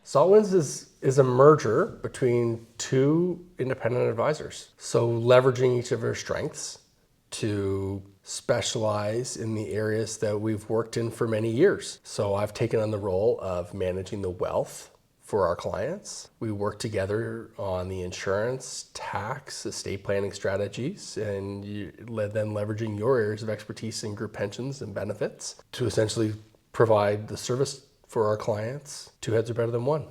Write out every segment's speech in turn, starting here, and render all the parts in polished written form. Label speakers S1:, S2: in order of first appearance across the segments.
S1: Saltwinds is a merger between two independent advisors. So leveraging each of our strengths to specialize in the areas that we've worked in for many years. So I've taken on the role of managing the wealth for our clients. We work together on the insurance, tax, estate planning strategies, and then leveraging your areas of expertise in group pensions and benefits to essentially provide the service for our clients. Two heads are better than one.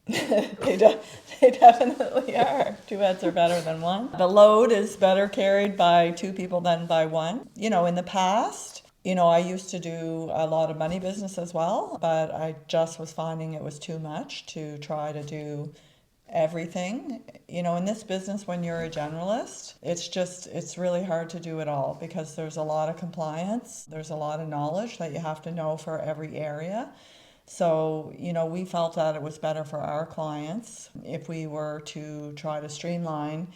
S2: They definitely are. Two heads are better than one. The load is better carried by two people than by one. In the past, I used to do a lot of money business as well, but I just was finding it was too much to try to do everything. In this business, when you're a generalist, it's really hard to do it all because there's a lot of compliance, there's a lot of knowledge that you have to know for every area. So, we felt that it was better for our clients if we were to try to streamline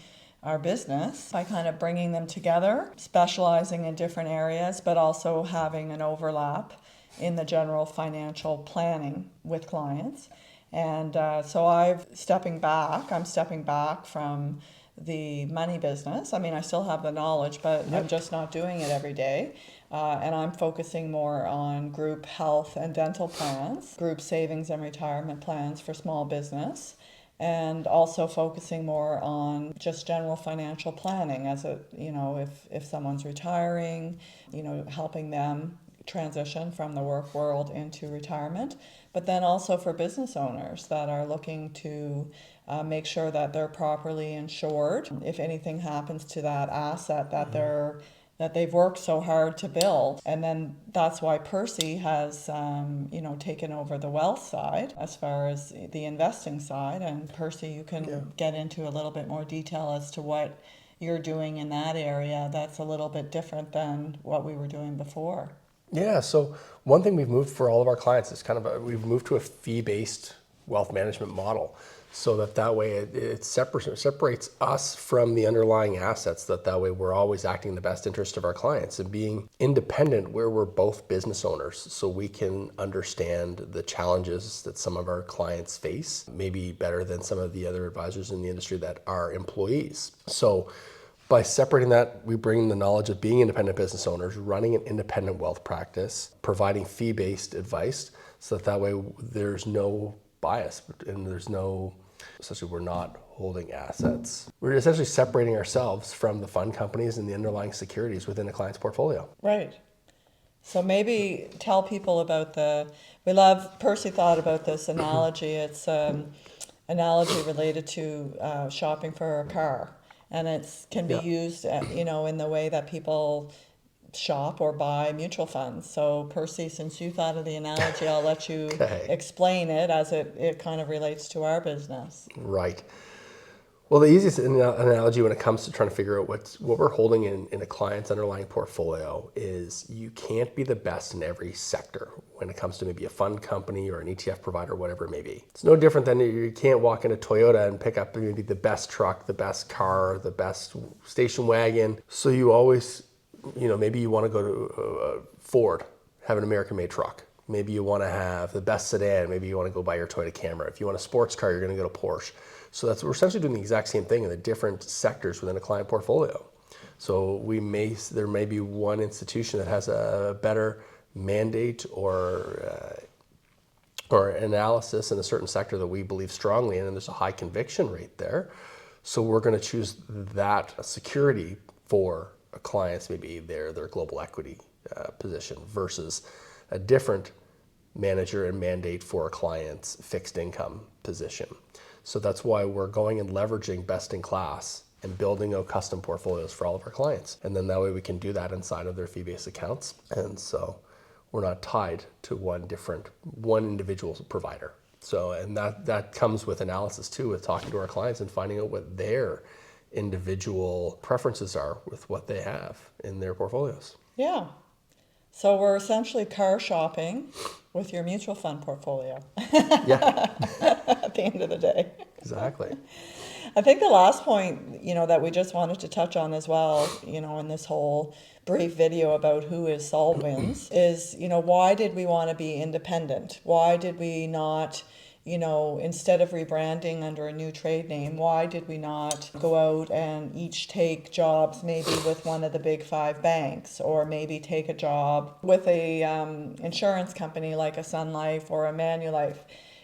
S2: our business by kind of bringing them together, specializing in different areas, but also having an overlap in the general financial planning with clients. And so I'm stepping back from the money business. I mean, I still have the knowledge, but I'm just not doing it every day. And I'm focusing more on group health and dental plans, group savings and retirement plans for small business, and also focusing more on just general financial planning as if someone's retiring, helping them transition from the work world into retirement, but then also for business owners that are looking to make sure that they're properly insured if anything happens to that asset that they've worked so hard to build. And then that's why Percy has taken over the wealth side as far as the investing side. And Percy, you can get into a little bit more detail as to what you're doing in that area that's a little bit different than what we were doing before.
S1: Yeah, so one thing we've moved for all of our clients is we've moved to a fee-based wealth management model, so that way it separates us from the underlying assets. That way we're always acting in the best interest of our clients and being independent where we're both business owners, so we can understand the challenges that some of our clients face, maybe better than some of the other advisors in the industry that are employees. So by separating that, we bring the knowledge of being independent business owners, running an independent wealth practice, providing fee-based advice, so that way there's no bias and essentially we're not holding assets. We're essentially separating ourselves from the fund companies and the underlying securities within a client's portfolio.
S2: Right. So maybe tell people about Percy thought about this analogy. It's analogy related to shopping for a car. And it can be used, in the way that people shop or buy mutual funds. So Percy, since you thought of the analogy, I'll let you explain it as it kind of relates to our business.
S1: Right. Well, the easiest analogy when it comes to trying to figure out what we're holding in a client's underlying portfolio is you can't be the best in every sector when it comes to maybe a fund company or an ETF provider, whatever it may be. It's no different than you can't walk into Toyota and pick up maybe the best truck, the best car, the best station wagon. So you always, maybe you want to go to Ford, have an American-made truck. Maybe you want to have the best sedan. Maybe you want to go buy your Toyota Camry. If you want a sports car, you're going to go to Porsche. So we're essentially doing the exact same thing in the different sectors within a client portfolio. So there may be one institution that has a better mandate or analysis in a certain sector that we believe strongly in, and there's a high conviction rate there. So we're going to choose that security for a client's maybe their global equity position versus a different manager and mandate for a client's fixed income position. So that's why we're going and leveraging best in class and building out custom portfolios for all of our clients. And then that way we can do that inside of their fee-based accounts. And so we're not tied to one individual provider. So, and that comes with analysis too, with talking to our clients and finding out what their individual preferences are with what they have in their portfolios.
S2: Yeah. So we're essentially car shopping with your mutual fund portfolio.
S1: Yeah.
S2: At the end of the day.
S1: Exactly.
S2: I think the last point, that we just wanted to touch on as well, in this whole brief video about who is Saltwinds is, why did we want to be independent? Why did we not, instead of rebranding under a new trade name, why did we not go out and each take jobs maybe with one of the big 5 banks, or maybe take a job with a insurance company like a Sun Life or a Manulife?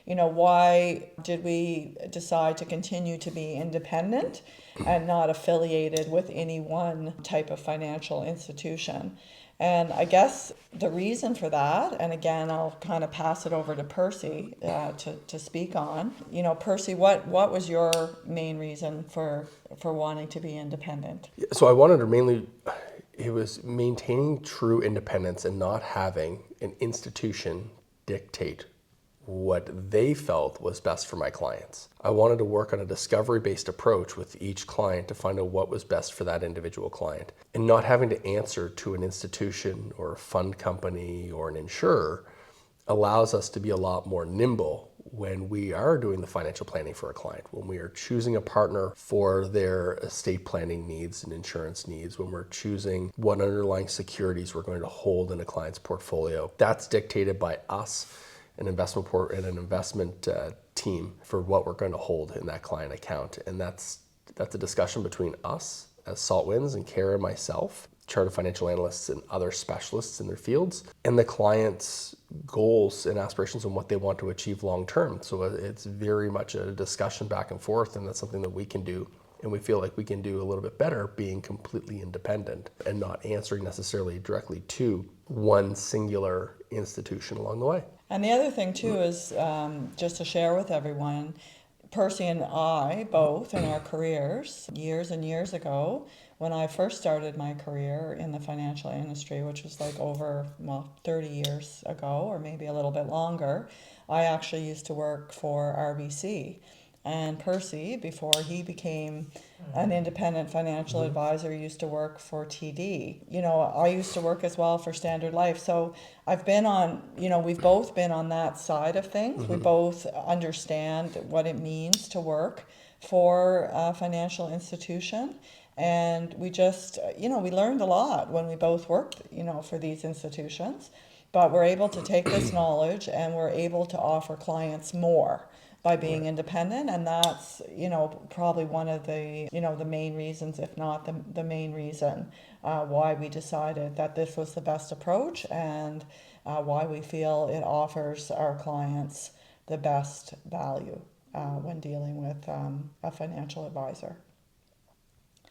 S2: Why did we decide to continue to be independent and not affiliated with any one type of financial institution? And I guess the reason for that, and again, I'll kind of pass it over to Percy to speak on. Percy, what was your main reason for wanting to be independent?
S1: So I wanted to mainly, it was maintaining true independence and not having an institution dictate what they felt was best for my clients. I wanted to work on a discovery-based approach with each client to find out what was best for that individual client, and not having to answer to an institution or a fund company or an insurer allows us to be a lot more nimble when we are doing the financial planning for a client, when we are choosing a partner for their estate planning needs and insurance needs, when we're choosing what underlying securities we're going to hold in a client's portfolio. That's dictated by us, an investment team, for what we're going to hold in that client account. And that's a discussion between us as Saltwinds and Cara and myself, chartered financial analysts and other specialists in their fields, and the client's goals and aspirations and what they want to achieve long term. So it's very much a discussion back and forth, and that's something that we can do. And we feel like we can do a little bit better being completely independent and not answering necessarily directly to one singular institution along the way.
S2: And the other thing too is, just to share with everyone, Percy and I both in our careers years and years ago, when I first started my career in the financial industry, which was like over 30 years ago or maybe a little bit longer, I actually used to work for RBC. And Percy, before he became an independent financial advisor, used to work for TD. I used to work as well for Standard Life. So I've been on, we've both been on that side of things. We both understand what it means to work for a financial institution. And we just, we learned a lot when we both worked, for these institutions. But we're able to take this knowledge and we're able to offer clients more by being independent, and that's probably one of the the main reasons, if not the main reason, why we decided that this was the best approach, and why we feel it offers our clients the best value when dealing with a financial advisor.